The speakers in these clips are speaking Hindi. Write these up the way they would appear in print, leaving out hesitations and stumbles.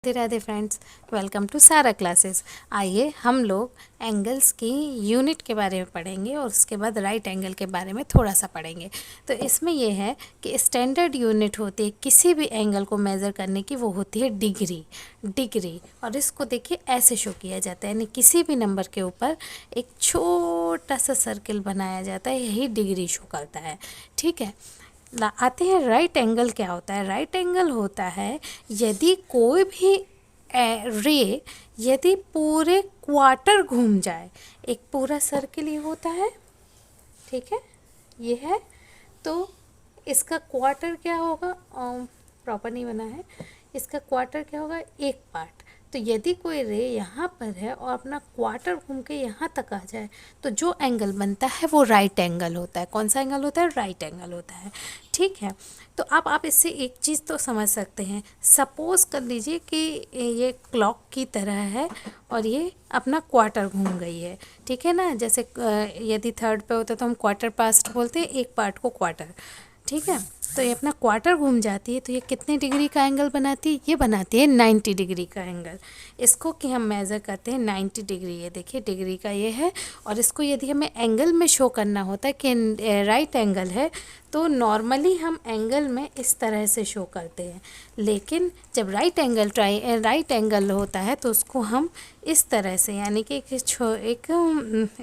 Radhe Radhe friends, welcome to Sara classes. आइए हम लोग एंगल्स की यूनिट के बारे में पढ़ेंगे और उसके बाद राइट एंगल के बारे में थोड़ा सा पढ़ेंगे। तो इसमें यह है कि स्टैंडर्ड यूनिट होती है किसी भी एंगल को मेज़र करने की, वो होती है डिग्री। और इसको देखिए ऐसे शो किया जाता है, यानी किसी भी नंबर के ऊपर एक छोटा सा सर्किल बनाया जाता है, यही डिग्री शो करता है। ठीक है, आते हैं राइट एंगल क्या होता है। राइट एंगल होता है यदि कोई भी रे यदि पूरे क्वार्टर घूम जाए, एक पूरा सर्किल ये होता है, ठीक है, ये है, तो इसका क्वार्टर क्या होगा, प्रॉपर नहीं बना है, इसका क्वार्टर क्या होगा, एक पार्ट। तो यदि कोई रे यहाँ पर है और अपना क्वार्टर घूम के यहाँ तक आ जाए, तो जो एंगल बनता है वो राइट एंगल होता है। कौन सा एंगल होता है? राइट एंगल होता है। ठीक है, तो अब आप इससे एक चीज़ तो समझ सकते हैं। सपोज़ कर लीजिए कि ये क्लॉक की तरह है और ये अपना क्वार्टर घूम गई है, ठीक है ना। जैसे यदि थर्ड पे होता है तो हम क्वार्टर पास्ट बोलते हैं, एक पार्ट को क्वार्टर, ठीक है। तो ये अपना क्वार्टर घूम जाती है, तो ये कितने डिग्री का एंगल बनाती है? ये बनाती है 90 डिग्री का एंगल। इसको कि हम मेज़र करते हैं 90 डिग्री, ये देखिए डिग्री का ये है। और इसको यदि हमें एंगल में शो करना होता है कि राइट एंगल है, तो नॉर्मली हम एंगल में इस तरह से शो करते हैं, लेकिन जब राइट एंगल होता है तो उसको हम इस तरह से, यानी कि एक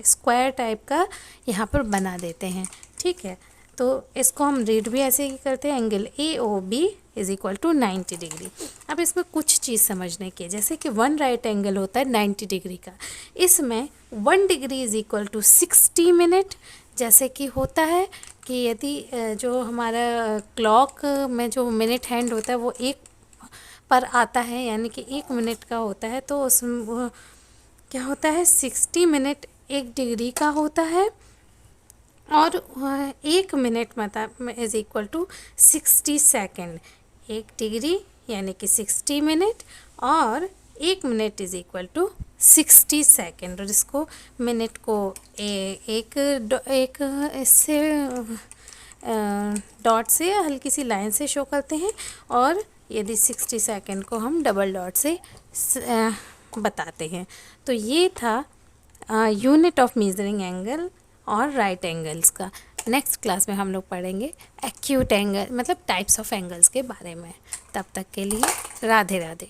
स्क्वायर टाइप का यहाँ पर बना देते हैं। ठीक है, तो इसको हम रीड भी ऐसे ही करते हैं, angle AOB is equal to 90 degree. अब इसमें कुछ चीज़ समझने की है, जैसे कि वन राइट एंगल होता है 90 डिग्री का, इसमें 1 degree is equal to 60 minute. जैसे कि होता है कि यदि जो हमारा क्लॉक में जो मिनट हैंड होता है वो एक पर आता है, यानी कि 1 मिनट का होता है, तो उसमें क्या होता है, 60 मिनट 1 डिग्री का होता है, और 1 मिनट मतलब is equal to 60 second. 1 degree यानी कि 60 मिनट और 1 minute is equal to 60 second. और इसको मिनट को एक इससे डॉट से, हल्की सी लाइन से शो करते हैं, और यदि 60 सेकेंड को हम डबल डॉट से बताते हैं। तो ये था यूनिट ऑफ मेजरिंग एंगल और राइट एंगल्स का। नेक्स्ट क्लास में हम लोग पढ़ेंगे एक्यूट एंगल, मतलब टाइप्स ऑफ एंगल्स के बारे में। तब तक के लिए राधे राधे।